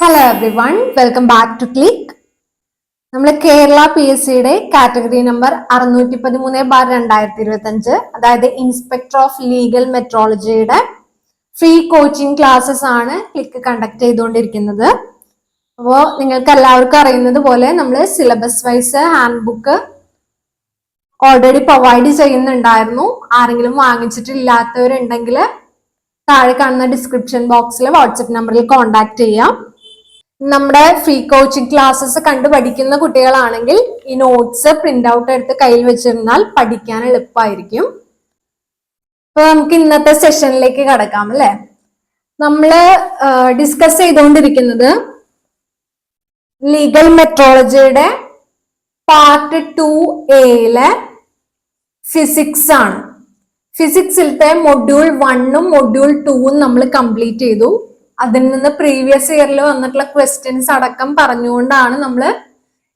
Hello everyone, welcome back to Click. നമ്മൾ കേരള PSCയുടെ category number 613/2025, അതായത് ഇൻസ്പെക്ടർ ഓഫ് ലീഗൽ മെട്രോളജിയുടെ ഫ്രീ കോച്ചിങ് ക്ലാസ്സസ് ആണ് ക്ലിക്ക് കണ്ടക്ട് ചെയ്തുകൊണ്ടിരിക്കുന്നത്. അപ്പോൾ നിങ്ങൾക്ക് എല്ലാവർക്കും അറിയുന്നത് പോലെ നമ്മൾ syllabus wise hand book already provide ചെയ്യുന്നുണ്ടായിരുന്നു. ആരെങ്കിലും വാങ്ങിച്ചിട്ടില്ലാത്തവരുണ്ടെങ്കിൽ താഴെ കാണുന്ന ഡിസ്ക്രിപ്ഷൻ ബോക്സിൽ വാട്സപ്പ് നമ്പറിൽ കോൺടാക്ട് ചെയ്യാം. നമ്മുടെ ഫ്രീ കോച്ചിങ് ക്ലാസ്സസ് കണ്ടു പഠിക്കുന്ന കുട്ടികളാണെങ്കിൽ ഈ നോട്ട്സ് പ്രിന്റ് ഔട്ട് എടുത്ത് കയ്യിൽ വെച്ചിരുന്നാൽ പഠിക്കാൻ എളുപ്പമായിരിക്കും. അപ്പൊ നമുക്ക് ഇന്നത്തെ സെഷനിലേക്ക് കടക്കാം അല്ലെ. നമ്മള് ഡിസ്കസ് ചെയ്തുകൊണ്ടിരിക്കുന്നത് ലീഗൽ മെട്രോളജിയുടെ പാർട്ട് 2A ഫിസിക്സ് ആണ്. ഫിസിക്സിലത്തെ മൊഡ്യൂൾ 1ഉം മൊഡ്യൂൾ 2ഉം നമ്മൾ കംപ്ലീറ്റ് ചെയ്തു. അതിൽ നിന്ന് പ്രീവിയസ് ഇയറിൽ വന്നിട്ടുള്ള ക്വസ്റ്റ്യൻസ് അടക്കം പറഞ്ഞുകൊണ്ടാണ് നമ്മൾ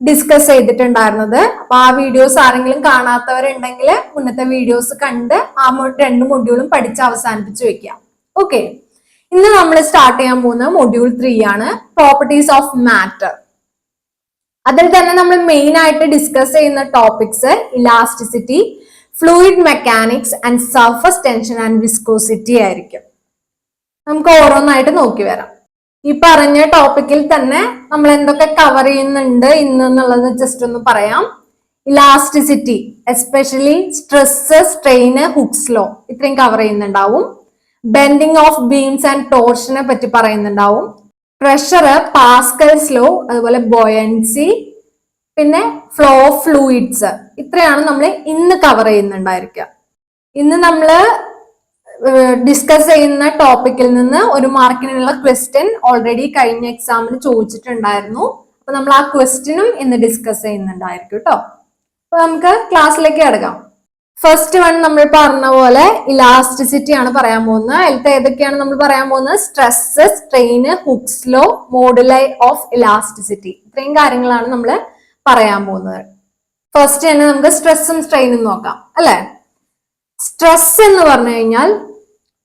ഡിസ്കസ് ചെയ്തിട്ടുണ്ടായിരുന്നത്. അപ്പൊ ആ വീഡിയോസ് ആരെങ്കിലും കാണാത്തവരുണ്ടെങ്കിൽ മുന്നത്തെ വീഡിയോസ് കണ്ട് ആ 2 മൊഡ്യൂളും പഠിച്ച് അവസാനിപ്പിച്ച് വെക്കാം. ഓക്കെ, ഇന്ന് നമ്മൾ സ്റ്റാർട്ട് ചെയ്യാൻ പോകുന്ന മൊഡ്യൂൾ 3 ആണ്, പ്രോപ്പർട്ടീസ് ഓഫ് മാറ്റർ. അതിൽ തന്നെ നമ്മൾ മെയിൻ ആയിട്ട് ഡിസ്കസ് ചെയ്യുന്ന topics elasticity, fluid mechanics and surface tension and viscosity ആയിരിക്കും. നമുക്ക് ഓരോന്നായിട്ട് നോക്കി വരാം. ഈ പറഞ്ഞ ടോപ്പിക്കിൽ തന്നെ നമ്മൾ എന്തൊക്കെ കവർ ചെയ്യുന്നുണ്ട് ഇന്ന് എന്നുള്ളത് ജസ്റ്റ് ഒന്ന് പറയാം. Elasticity, especially stress, strain, hooks law, ഇത്രയും കവർ ചെയ്യുന്നുണ്ടാവും. ബെൻഡിങ് ഓഫ് ബീംസ് ആൻഡ് ടോർഷനെ പറ്റി പറയുന്നുണ്ടാവും. പ്രഷർ, പാസ്കൽസ് ലോ, അതുപോലെ ബോയൻസി, പിന്നെ ഫ്ലോ ഓഫ് ഫ്ലൂയിഡ്സ്, ഇത്രയാണ് നമ്മൾ ഇന്ന് കവർ ചെയ്യുന്നുണ്ടായിരിക്കുക. ഇന്ന് നമ്മള് ഡിസ്കസ് ചെയ്യുന്ന ടോപ്പിക്കിൽ നിന്ന് 1 മാർക്കിനുള്ള ക്വസ്റ്റ്യൻ ഓൾറെഡി കഴിഞ്ഞ എക്സാമിന് ചോദിച്ചിട്ടുണ്ടായിരുന്നു. അപ്പൊ നമ്മൾ ആ ക്വസ്റ്റ്യനും ഇന്ന് ഡിസ്കസ് ചെയ്യുന്നുണ്ടായിരിക്കും കേട്ടോ. അപ്പൊ നമുക്ക് ക്ലാസ്സിലേക്ക് കിടക്കാം. ഫസ്റ്റ് വൺ നമ്മൾ പറഞ്ഞ പോലെ ഇലാസ്റ്റിസിറ്റി ആണ് പറയാൻ പോകുന്നത്. അതിലത്തെ ഏതൊക്കെയാണ് നമ്മൾ പറയാൻ പോകുന്നത്? Stress, strain, hooks law, moduli of elasticity, ഇത്രയും കാര്യങ്ങളാണ് നമ്മൾ പറയാൻ പോകുന്നത്. ഫസ്റ്റ് തന്നെ നമുക്ക് സ്ട്രെസ്സും സ്ട്രെയിനും നോക്കാം അല്ലെ. സ്ട്രെസ് എന്ന് പറഞ്ഞു കഴിഞ്ഞാൽ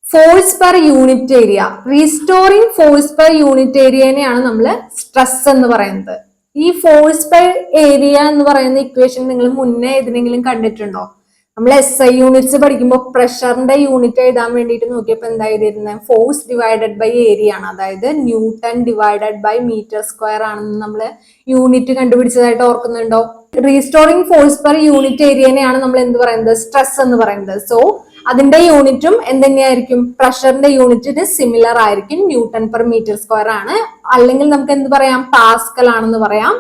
force per unit area, restoring force per unit ഏരിയനെയാണ് നമ്മൾ സ്ട്രെസ് എന്ന് പറയുന്നത്. ഈ ഫോഴ്സ് പെർ ഏരിയ എന്ന് പറയുന്ന ഇക്വേഷൻ നിങ്ങൾ മുന്നേ ഏതിനെങ്കിലും കണ്ടിട്ടുണ്ടോ? നമ്മൾ SI യൂണിറ്റ്സ് പഠിക്കുമ്പോൾ പ്രഷറിന്റെ യൂണിറ്റ് എഴുതാൻ വേണ്ടിയിട്ട് നോക്കിയപ്പോൾ എന്താ എഴുതിയിരുന്നത്? ഫോഴ്സ് ഡിവൈഡഡ് ബൈ ഏരിയ ആണ്, അതായത് newton divided by metre square ആണെന്ന് നമ്മൾ യൂണിറ്റ് കണ്ടുപിടിച്ചതായിട്ട് ഓർക്കുന്നുണ്ടോ? റീസ്റ്റോറിംഗ് ഫോഴ്സ് പെർ യൂണിറ്റ് ഏരിയനെയാണ് നമ്മൾ എന്ത് പറയുന്നത്? സ്ട്രെസ് എന്ന് പറയുന്നത്. സോ അതിന്റെ യൂണിറ്റും എന്തുതന്നെയായിരിക്കും? പ്രഷറിന്റെ യൂണിറ്റിന് സിമിലർ ആയിരിക്കും, ന്യൂട്ടൺ പെർ മീറ്റർ സ്ക്വയർ ആണ്. അല്ലെങ്കിൽ നമുക്ക് എന്ത് പറയാം? പാസ്കൽ ആണെന്ന് പറയാം.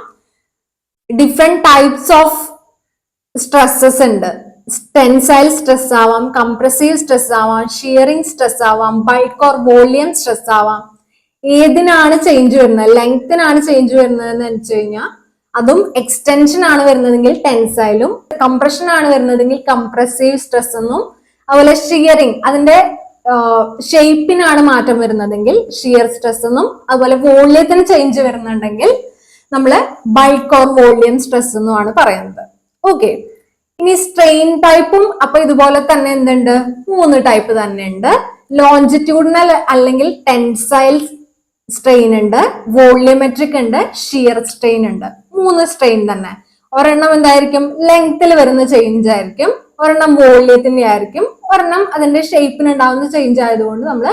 ഡിഫറെന്റ് ടൈപ്സ് ഓഫ് സ്ട്രെസ്സസ് ഉണ്ട്. ടെൻസൈൽ സ്ട്രെസ് ആവാം, കംപ്രസീവ് സ്ട്രെസ് ആവാം, ഷിയറിംഗ് സ്ട്രെസ് ആവാം, ബൾക്ക് ഓർ വോളിയം സ്ട്രെസ് ആവാം. ഏതിനാണ് ചേഞ്ച് വരുന്നത്? ലെങ്ത്തിനാണ് ചേഞ്ച് വരുന്നത് എന്ന് വെച്ച് കഴിഞ്ഞാൽ അതും എക്സ്റ്റൻഷൻ ആണ് വരുന്നതെങ്കിൽ ടെൻസൈലും, കംപ്രഷൻ ആണ് വരുന്നതെങ്കിൽ കംപ്രസീവ് സ്ട്രെസ് എന്നും, അതുപോലെ ഷിയറിംഗ് അതിന്റെ ഷേപ്പിനാണ് മാറ്റം വരുന്നതെങ്കിൽ ഷിയർ സ്ട്രെസ് എന്നും, അതുപോലെ വോള്യത്തിന് ചേഞ്ച് വരുന്നുണ്ടെങ്കിൽ നമ്മൾ ബൾക്ക് ഓർ വോളിയം സ്ട്രെസ് എന്നുമാണ് പറയുന്നത്. ഓക്കെ, ഇനി സ്ട്രെയിൻ ടൈപ്പും അപ്പൊ ഇതുപോലെ തന്നെ എന്തുണ്ട്? 3 ടൈപ്പ് തന്നെ ഉണ്ട്. ലോഞ്ചിറ്റ്യൂഡിനൽ അല്ലെങ്കിൽ ടെൻസൈൽ സ്ട്രെയിൻ ഉണ്ട്, വോള്യൂമെട്രിക് ഉണ്ട്, ഷിയർ സ്ട്രെയിൻ ഉണ്ട്. 3 സ്ട്രെയിൻ തന്നെ. ഒരെണ്ണം എന്തായിരിക്കും? ലെങ്ത്തിൽ വരുന്ന ചേഞ്ച് ആയിരിക്കും, ഒരെണ്ണം വോള്യത്തിന്റെ ആയിരിക്കും, ഒരെണ്ണം അതിന്റെ ഷേപ്പിന് ഉണ്ടാവുന്ന ചേഞ്ച് ആയതുകൊണ്ട് നമ്മൾ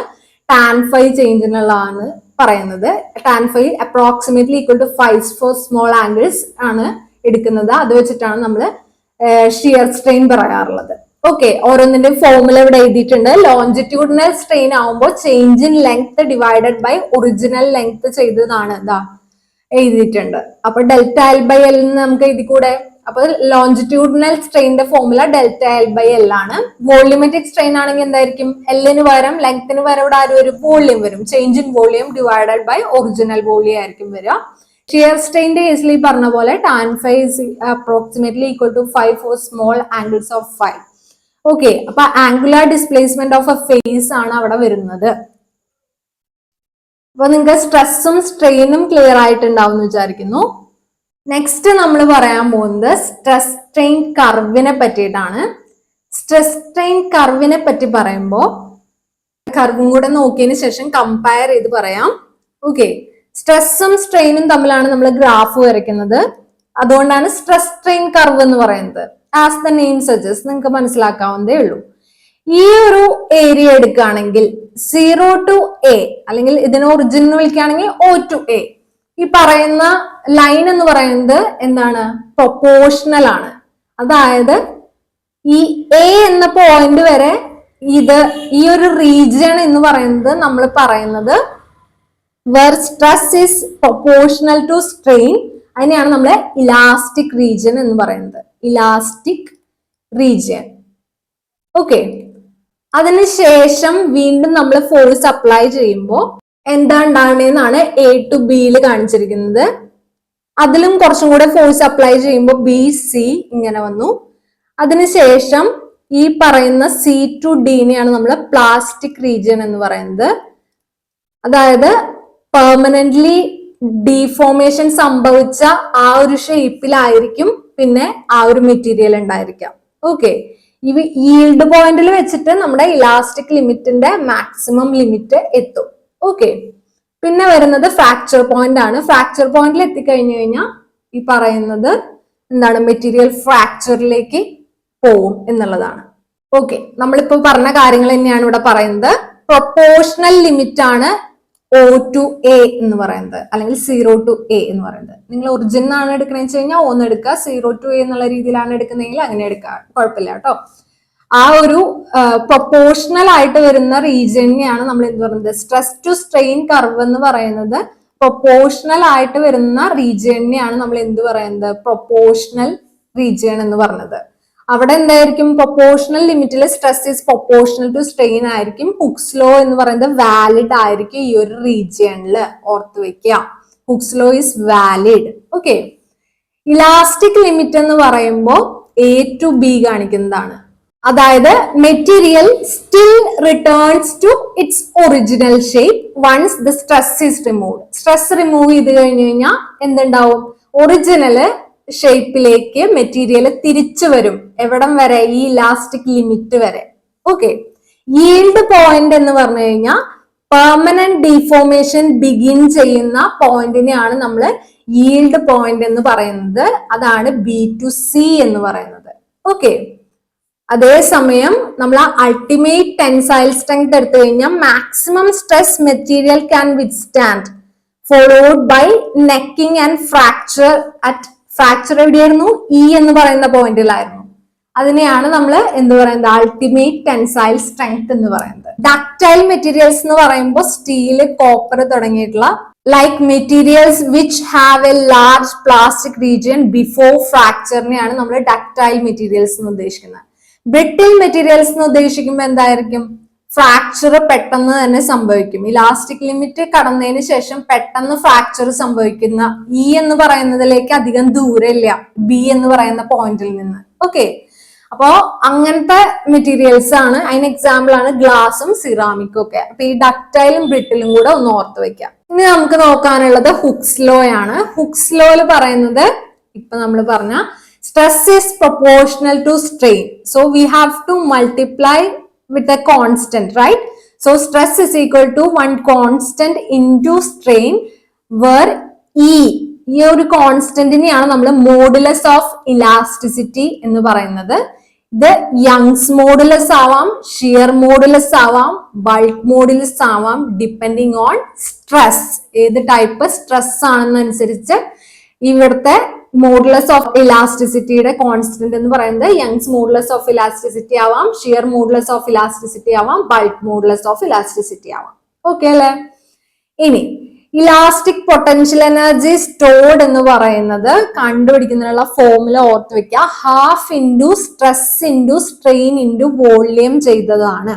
ടാൻ ഫൈ ചേഞ്ചിനുള്ളതാണ് പറയുന്നത്. Tan phi approximately equal to 5 for small angles ആണ് എടുക്കുന്നത്. അത് വെച്ചിട്ടാണ് നമ്മൾ ഷിയർ സ്ട്രെയിൻ പറയാറുള്ളത്. ഓക്കെ, ഓരോന്നിന്റെ ഫോർമുല ഇവിടെ എഴുതിയിട്ടുണ്ട്. ലോഞ്ചിറ്റ്യൂഡിനൽ സ്ട്രെയിൻ ആവുമ്പോൾ change in length divided by original length ചെയ്തതാണ് ഇതാ എഴുതിയിട്ടുണ്ട്. അപ്പൊ ഡെൽറ്റ എൽ ബൈ എൽ നമുക്ക് എഴുതി കൂടെ? അപ്പൊ ലോഞ്ചിറ്റ്യൂഡിനൽ സ്ട്രെയിന്റെ formula delta L by L ആണ്. വോള്യൂമെട്രിക് സ്ട്രെയിൻ ആണെങ്കിൽ എന്തായിരിക്കും? എല്ലിന് പകരം ലെങ്ത്തിന് പകരം ഇവിടെ ആരും ഒരു വോള്യം വരും. Change in volume divided by original volume ആയിരിക്കും വരിക. ഷിയർ സ്ട്രെയിന്റെ കേസിൽ ഈ പറഞ്ഞ പോലെ tan phi is approximately equal to 5 for small angles of 5. Okay, അപ്പൊ angular displacement of a face ആണ് അവിടെ വരുന്നത്. അപ്പൊ നിങ്ങൾക്ക് സ്ട്രെസ്സും സ്ട്രെയിനും ക്ലിയർ ആയിട്ടുണ്ടാവും എന്ന് വിചാരിക്കുന്നു. നെക്സ്റ്റ് നമ്മൾ പറയാൻ പോകുന്നത് സ്ട്രെസ് സ്ട്രെയിൻ കർവിനെ പറ്റിയിട്ടാണ്. സ്ട്രെസ് സ്ട്രെയിൻ കർവിനെ പറ്റി പറയുമ്പോൾ കർവും കൂടെ നോക്കിയതിന് ശേഷം കമ്പയർ ചെയ്ത് പറയാം. ഓക്കെ, സ്ട്രെസ്സും സ്ട്രെയിനും തമ്മിലാണ് നമ്മൾ ഗ്രാഫ് വരയ്ക്കുന്നത്. അതുകൊണ്ടാണ് സ്ട്രെസ് സ്ട്രെയിൻ കർവ് എന്ന് പറയുന്നത്. ആസ് ദ നെയിം സജസ്റ്റ് നിങ്ങൾക്ക് മനസ്സിലാക്കാവുന്നതേ ഉള്ളൂ. ഈ ഒരു ഏരിയ എടുക്കുകയാണെങ്കിൽ 0 to A, അല്ലെങ്കിൽ ഇതിനെ ഒറിജിൻ വിളിക്കുകയാണെങ്കിൽ O to A, ഈ പറയുന്ന ലൈൻ എന്ന് പറയുന്നത് എന്താണ്? പ്രൊപ്പോർഷണൽ ആണ്. അതായത് ഈ A എന്ന പോയിന്റ് വരെ ഈ ഒരു റീജിയൺ എന്ന് പറയുന്നത് നമ്മൾ പറയുന്നത് where stress is proportional to strain, അതിനെയാണ് നമ്മൾ ഇലാസ്റ്റിക് റീജിയൻ എന്ന് പറയുന്നത്. Elastic region. ഓക്കെ, അതിനുശേഷം വീണ്ടും നമ്മൾ ഫോഴ്സ് അപ്ലൈ ചെയ്യുമ്പോൾ എന്താ ഉണ്ടാകണേന്നാണ് A to B കാണിച്ചിരിക്കുന്നത്. അതിലും കുറച്ചും കൂടെ ഫോഴ്സ് അപ്ലൈ ചെയ്യുമ്പോൾ BC ഇങ്ങനെ വന്നു. അതിനുശേഷം ഈ പറയുന്ന C to D നമ്മൾ പ്ലാസ്റ്റിക് റീജിയൻ എന്ന് പറയുന്നത്. അതായത് പെർമനന്റ്ലി ഡീഫോർമേഷൻ സംഭവിച്ച ആ ഒരു ഷേപ്പിലായിരിക്കും പിന്നെ ആ ഒരു മെറ്റീരിയൽ ഉണ്ടായിരിക്കാം. ഓക്കെ, ഈ ഈൽഡ് പോയിന്റിൽ വെച്ചിട്ട് നമ്മുടെ ഇലാസ്റ്റിക് ലിമിറ്റിന്റെ മാക്സിമം ലിമിറ്റ് എത്തും. ഓക്കെ, പിന്നെ വരുന്നത് ഫ്രാക്ചർ പോയിന്റ് ആണ്. ഫ്രാക്ചർ പോയിന്റിൽ എത്തിക്കഴിഞ്ഞു കഴിഞ്ഞാൽ ഈ പറയുന്നത് എന്താണ്? മെറ്റീരിയൽ ഫ്രാക്ചറിലേക്ക് പോവും എന്നുള്ളതാണ്. ഓക്കെ, നമ്മളിപ്പോ പറഞ്ഞ കാര്യങ്ങൾ തന്നെയാണ് ഇവിടെ പറയുന്നത്. പ്രൊപ്പോർഷണൽ ലിമിറ്റ് ആണ് O to A എന്ന് പറയുന്നത്, അല്ലെങ്കിൽ 0 to A എന്ന് പറയുന്നത്. നിങ്ങൾ ഒറിജിൻ ആണ് എടുക്കണമെന്ന് വെച്ച് കഴിഞ്ഞാൽ ഒന്ന് എടുക്കുക, 0 to A എന്നുള്ള രീതിയിലാണ് എടുക്കുന്നതെങ്കിൽ അങ്ങനെ എടുക്കുക, കുഴപ്പമില്ല കേട്ടോ. ആ ഒരു പ്രൊപ്പോർഷണൽ ആയിട്ട് വരുന്ന റീജിയനെയാണ് നമ്മൾ എന്ത് പറയുന്നത്? സ്ട്രെസ് ടു സ്ട്രെയിൻ കർവ് എന്ന് പറയുന്നത് പ്രൊപ്പോർഷണൽ ആയിട്ട് വരുന്ന റീജിയനെയാണ് നമ്മൾ എന്ത് പറയുന്നത്? പ്രൊപ്പോർഷണൽ റീജിയൻ എന്ന് പറഞ്ഞത്. അവിടെ എന്തായിരിക്കും? പ്രൊപ്പോർഷണൽ ലിമിറ്റിൽ stress is proportional to strain ആയിരിക്കും. ഹുക്സ് ലോ എന്ന് പറയുന്നത് വാലിഡ് ആയിരിക്കും ഈ ഒരു റീജിയനിൽ, ഓർത്ത് വെക്കുക. Hooke's law is valid. Okay, elastic limit എന്ന് പറയുമ്പോൾ A to B കാണിക്കുന്നതാണ്. അതായത് material still returns to its original shape once the stress is removed. Stress remove ചെയ്ത് കഴിഞ്ഞു കഴിഞ്ഞാൽ എന്തുണ്ടാവും? ഒറിജിനല് ഷേപ്പിലേക്ക് മെറ്റീരിയൽ തിരിച്ചു വരും. എവിടം വരെ? ഈ ഇലാസ്റ്റിക് ലിമിറ്റ് വരെ. ഓക്കെ, ഈൽഡ് പോയിന്റ് എന്ന് പറഞ്ഞു കഴിഞ്ഞാൽ പെർമനന്റ് ഡീഫോർമേഷൻ ബിഗിൻ ചെയ്യുന്ന പോയിന്റിനെയാണ് നമ്മൾ ഈൽഡ് പോയിന്റ് എന്ന് പറയുന്നത്. അതാണ് B to C എന്ന് പറയുന്നത്. ഓക്കെ, അതേസമയം നമ്മൾ അൾട്ടിമേറ്റ് ടെൻസൈൽ സ്ട്രെങ്ത് എടുത്തു കഴിഞ്ഞാൽ maximum stress material can withstand followed by necking and fracture at fracture എവിടെയായിരുന്നു? E എന്ന് പറയുന്ന പോയിന്റിലായിരുന്നു. അതിനെയാണ് നമ്മൾ എന്ത് പറയുന്നത്? അൾട്ടിമേറ്റ് ടെൻസൈൽ സ്ട്രെങ്ത് എന്ന് പറയുന്നത്. ഡക്ടൈൽ മെറ്റീരിയൽസ് എന്ന് പറയുമ്പോൾ സ്റ്റീല്, കോപ്പർ തുടങ്ങിയിട്ടുള്ള like materials which have a large plastic region before ഫ്രാക്ചറിനെയാണ് നമ്മൾ ഡക്ടൈൽ മെറ്റീരിയൽസ് എന്ന് ഉദ്ദേശിക്കുന്നത്. ബ്രിട്ടിൽ മെറ്റീരിയൽസ് എന്ന് ഉദ്ദേശിക്കുമ്പോൾ എന്തായിരിക്കും? ഫ്രാക്ചർ പെട്ടെന്ന് തന്നെ സംഭവിക്കും. ഇലാസ്റ്റിക് ലിമിറ്റ് കടന്നതിന് ശേഷം പെട്ടെന്ന് ഫ്രാക്ചർ സംഭവിക്കുന്ന E എന്ന് പറയുന്നതിലേക്ക് അധികം ദൂരമില്ല B എന്ന് പറയുന്ന പോയിന്റിൽ നിന്ന്. ഓക്കെ, അപ്പോ അങ്ങനത്തെ മെറ്റീരിയൽസ് ആണ്. അതിന് എക്സാമ്പിൾ ആണ് ഗ്ലാസും സിറാമിക്കും ഒക്കെ. അപ്പൊ ഈ ഡക്ടൈലും ബ്രിട്ടിലും കൂടെ ഒന്ന് ഓർത്ത് വെക്കാം. ഇനി നമുക്ക് നോക്കാനുള്ളത് ഹുക്സ് ലോ ആണ്. ഹുക്സ് ലോയില് പറയുന്നത് ഇപ്പൊ നമ്മൾ പറഞ്ഞ stress is proportional to strain. So we have to multiply with a constant, right? So stress is equal to one constant into strain, where E ഈ ഒരു കോൺസ്റ്റന്റിനെയാണ് നമ്മൾ മോഡുലസ് ഓഫ് ഇലാസ്റ്റിസിറ്റി എന്ന് പറയുന്നത്. ഇത് യങ്സ് മോഡുലസ് ആവാം, ഷിയർ മോഡുലസ് ആവാം, bulk modulus ആവാം, depending on stress. ഏത് ടൈപ്പ് സ്ട്രെസ് ആണെന്നനുസരിച്ച് ഇവിടുത്തെ മോഡുലസ് ഓഫ് ഇലാസ്റ്റിസിറ്റിയുടെ കോൺസ്റ്റന്റ് എന്ന് പറയുന്നത് യങ്സ് മോഡുലസ് ഓഫ് ഇലാസ്റ്റിസിറ്റി ആവാം, ഷിയർ മോഡുലസ് ഓഫ് ഇലാസ്റ്റിസിറ്റി ആവാം, ബൾക്ക് മോഡുലസ് ഓഫ് ഇലാസ്റ്റിസിറ്റി ആവാം. ഓക്കെ അല്ലെ? ഇനി ഇലാസ്റ്റിക് പൊട്ടൻഷ്യൽ എനർജി സ്റ്റോർഡ് എന്ന് പറയുന്നത് കണ്ടുപിടിക്കുന്നതിനുള്ള ഫോർമുല ഓർത്ത് വെക്കുക. Half into stress into strain into volume ചെയ്തതാണ്.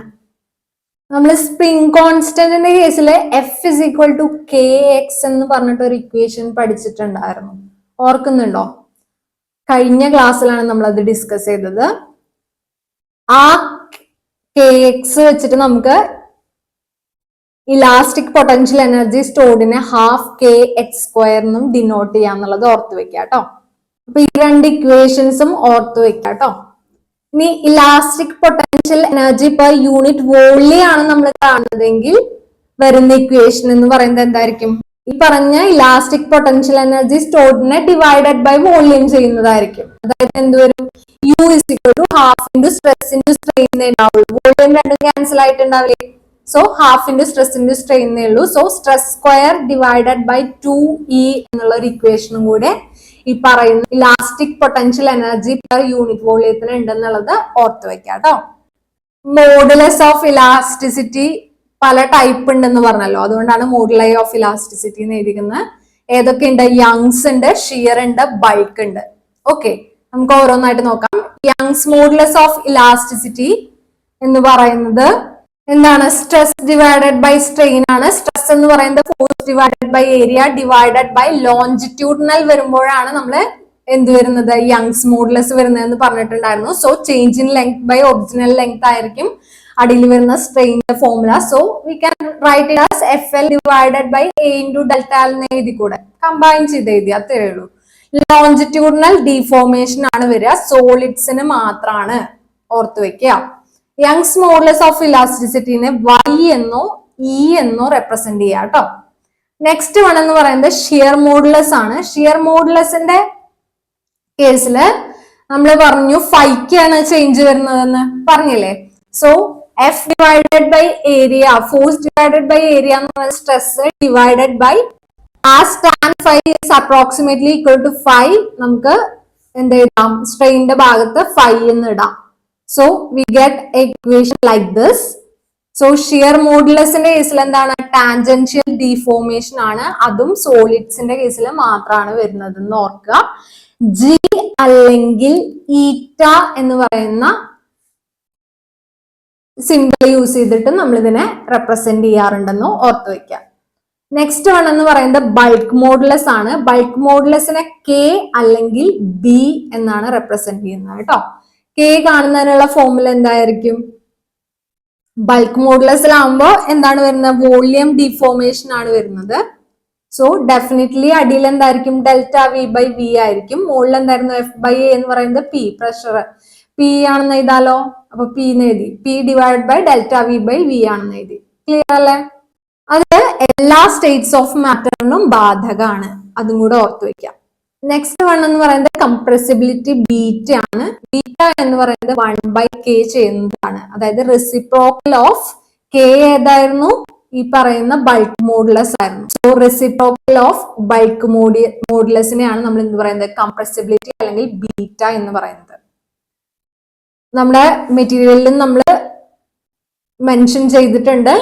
നമ്മൾ സ്പ്രിംഗ് കോൺസ്റ്റന്റിന്റെ കേസിൽ F is equal to kx എന്ന് പറഞ്ഞിട്ട് ഒരു ഇക്വേഷൻ പഠിച്ചിട്ടുണ്ടായിരുന്നു. ഓർക്കുന്നുണ്ടോ? കഴിഞ്ഞ ക്ലാസ്സിലാണ് നമ്മൾ അത് ഡിസ്കസ് ചെയ്തത്. ആ kx വെച്ചിട്ട് നമുക്ക് ഇലാസ്റ്റിക് പൊട്ടൻഷ്യൽ എനർജി സ്റ്റോർഡിനെ ഹാഫ് kx² എന്നും ഡിനോട്ട് ചെയ്യാന്നുള്ളത് ഓർത്ത് വെക്കാം കേട്ടോ. അപ്പൊ ഈ രണ്ട് ഇക്വേഷൻസും ഓർത്ത് വെക്കാം കേട്ടോ. ഇനി elastic potential energy per unit volume ആണ് നമ്മൾ കാണുന്നതെങ്കിൽ വരുന്ന ഇക്വേഷൻ എന്ന് പറയുന്നത് എന്തായിരിക്കും? ഈ പറഞ്ഞ ഇലാസ്റ്റിക് പൊട്ടൻഷ്യൽ എനർജി സ്റ്റോർഡിനെ ഡിവൈഡഡ് ബൈ വോളിയം ചെയ്യുന്നതായിരിക്കും. അതായത് എന്തുവരും, U is equal to half into stress into strain ഉണ്ടാവുള്ളൂ. വോളിയം രണ്ടും ക്യാൻസൽ ആയിട്ടുണ്ടാവില്ലേ. So half into stress into strain ഉള്ളൂ. So stress square divided by 2E എന്നുള്ള ഒരു ഇക്വേഷനും കൂടെ ഈ പറയുന്ന elastic potential energy per unit വോളിയത്തിന് ഉണ്ടെന്നുള്ളത് ഓർത്ത് വെക്കാം കേട്ടോ. മോഡുലസ് ഓഫ് ഇലാസ്റ്റിസിറ്റി പല ടൈപ്പ് ഉണ്ടെന്ന് പറഞ്ഞല്ലോ, അതുകൊണ്ടാണ് മോഡുലൈ ഓഫ് ഇലാസ്റ്റിസിറ്റി എന്ന് എഴുതിക്കുന്നത്. ഏതൊക്കെ ഉണ്ട്? യങ്സ് ഉണ്ട്, ഷിയർ ഉണ്ട്, ബൾക്ക് ഉണ്ട്. ഓക്കെ, നമുക്ക് ഓരോന്നായിട്ട് നോക്കാം. യങ്സ് മോഡുലസ് ഓഫ് ഇലാസ്റ്റിസിറ്റി എന്ന് പറയുന്നത് എന്താണ്? സ്ട്രെസ് ഡിവൈഡഡ് ബൈ സ്ട്രെയിൻ ആണ്. സ്ട്രെസ് എന്ന് പറയുന്നത് force divided by area divided by longitudinal വരുമ്പോഴാണ് നമ്മൾ എന്ത് വരുന്നത്? യങ്സ് മോഡുലസ് വരുന്നതെന്ന് പറഞ്ഞിട്ടുണ്ടായിരുന്നു. So change in length by original length ആയിരിക്കും അടിയിൽ വരുന്ന സ്ട്രെയിനിന്റെ formula. So we can write it as FL divided by A into delta എന്ന് എഴുതി കൂടെ കമ്പൈൻ ചെയ്ത് എഴുതി, അത്രേ ഉള്ളൂ. ലോഞ്ചിറ്റ്യൂഡിനൽ ഡിഫോർമേഷൻ ആണ് വരിക, സോളിഡ്സിന് മാത്രമാണ്, ഓർത്ത് വെക്കുക. യങ്സ് മോഡുലസ് ഓഫ് ഇലാസ്റ്റിസിറ്റിനെ Y എന്നോ E എന്നോ റെപ്രസെന്റ് ചെയ്യാം കേട്ടോ. നെക്സ്റ്റ് വൺ എന്ന് പറയുന്നത് ഷിയർ മോഡുലസ് ആണ്. ഷിയർ മോഡുലസിന്റെ കേസിൽ നമ്മൾ പറഞ്ഞു ഫൈക്കാണ് ചേഞ്ച് വരുന്നതെന്ന് പറഞ്ഞില്ലേ. So F divided by area, force divided by area എന്ന് പറയുന്നത് stress divided by as tan phi is approximately equal to 5. നമുക്ക് എന്ത് എഴുതാം? സ്ട്രെയിനിന്റെ ഭാഗത്ത് 5 എന്ന് ഇടാം. So we get equation like this. So shear മോഡുലസിന്റെ കേസിൽ എന്താണ്? ടാൻജൻഷ്യൽ ഡിഫോർമേഷൻ ആണ്, അതും സോളിഡ്സിന്റെ കേസിൽ മാത്രമാണ് വരുന്നത് എന്ന് ഓർക്കുക. G അല്ലെങ്കിൽ ഈറ്റ എന്ന് പറയുന്ന സിംബൽ യൂസ് ചെയ്തിട്ട് നമ്മൾ ഇതിനെ റെപ്രസെന്റ് ചെയ്യാറുണ്ടെന്ന് ഓർത്ത് വെക്കാം. നെക്സ്റ്റ് വൺ എന്ന് പറയുന്നത് ബൾക്ക് മോഡുലസ് ആണ്. ബൾക്ക് മോഡുലസിനെ K അല്ലെങ്കിൽ B എന്നാണ് റെപ്രസെന്റ് ചെയ്യുന്നത് കേട്ടോ. K കാണുന്നതിനുള്ള ഫോർമുല എന്തായിരിക്കും? ബൾക്ക് മോഡുലസിലാവുമ്പോൾ എന്താണ് വരുന്നത്? വോളിയം ഡിഫോർമേഷൻ ആണ് വരുന്നത്. സോ ഡെഫിനറ്റ്ലി അടിയിൽ എന്തായിരിക്കും? ഡെൽറ്റ V ബൈ V ആയിരിക്കും. മുകളിൽ എന്തായിരുന്നു? F ബൈ A എന്ന് പറയുന്നത് P, പ്രഷർ P ആണെന്ന് എഴുതാലോ. അപ്പൊ P എന്ന് എഴുതി, P divide by delta V by V ആണെന്ന് എഴുതി. ക്ലിയർ അല്ലേ? അത് എല്ലാ സ്റ്റേറ്റ്സ് ഓഫ് മാറ്ററിനും ബാധകമാണ്, അതും കൂടെ ഓർത്ത് വെക്കാം. നെക്സ്റ്റ് വൺ എന്ന് പറയുന്നത് കംപ്രസിബിലിറ്റി ബീറ്റ ആണ്. ബീറ്റ എന്ന് പറയുന്നത് 1/K ചെയ്യുന്നതാണ്. അതായത് റെസിപ്രോക്കൽ ഓഫ് K ഏതായിരുന്നു? ഈ പറയുന്ന ബൾക്ക് മോഡുലസ് ആയിരുന്നു. സോ റെസിപ്രോക്കൽ ഓഫ് ബൾക്ക് മോഡുലസിനെയാണ് നമ്മൾ എന്ത് പറയുന്നത്? കംപ്രസിബിലിറ്റി അല്ലെങ്കിൽ ബീറ്റ എന്ന് പറയുന്നത്. നമ്മുടെ മെറ്റീരിയലിൽ നമ്മൾ മെൻഷൻ ചെയ്തിട്ടുണ്ട്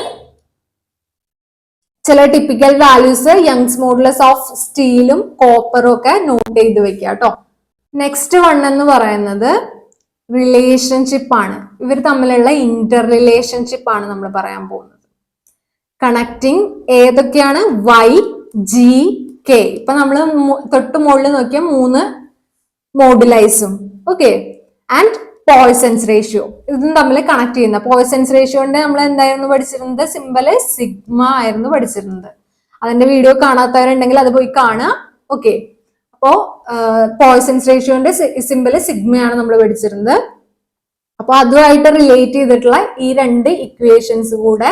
ചില typical values. Young's modulus of സ്റ്റീലും കോപ്പറും ഒക്കെ നോട്ട് ചെയ്ത് വെക്കുക കേട്ടോ. നെക്സ്റ്റ് വൺ എന്ന് പറയുന്നത് റിലേഷൻഷിപ്പ് ആണ്. ഇവർ തമ്മിലുള്ള ഇന്റർ റിലേഷൻഷിപ്പ് ആണ് നമ്മൾ പറയാൻ പോകുന്നത്. കണക്റ്റിംഗ് ഏതൊക്കെയാണ്? Y, G, K. ഇപ്പൊ നമ്മൾ തൊട്ട് മുകളിൽ നോക്കിയ 3 മോഡുലൈസും. ഓക്കെ, ആൻഡ് പോയ്സൺസ് റേഷ്യോ, ഇതും തമ്മിൽ കണക്ട് ചെയ്യുന്ന. പോയ്സൺസ് റേഷ്യോന്റെ നമ്മൾ എന്തായിരുന്നു പഠിച്ചിരുന്നത്? സിമ്പല് സിഗ്മ ആയിരുന്നു പഠിച്ചിരുന്നത്. അതിന്റെ വീഡിയോ കാണാത്തവരുണ്ടെങ്കിൽ അത് പോയി കാണുക. ഓക്കെ, അപ്പോ പോയ്സൺസ് റേഷ്യോന്റെ സിമ്പല് സിഗ്മയാണ് നമ്മൾ പഠിച്ചിരുന്നത്. അപ്പൊ അതുമായിട്ട് റിലേറ്റ് ചെയ്തിട്ടുള്ള ഈ 2 ഇക്വേഷൻസ് കൂടെ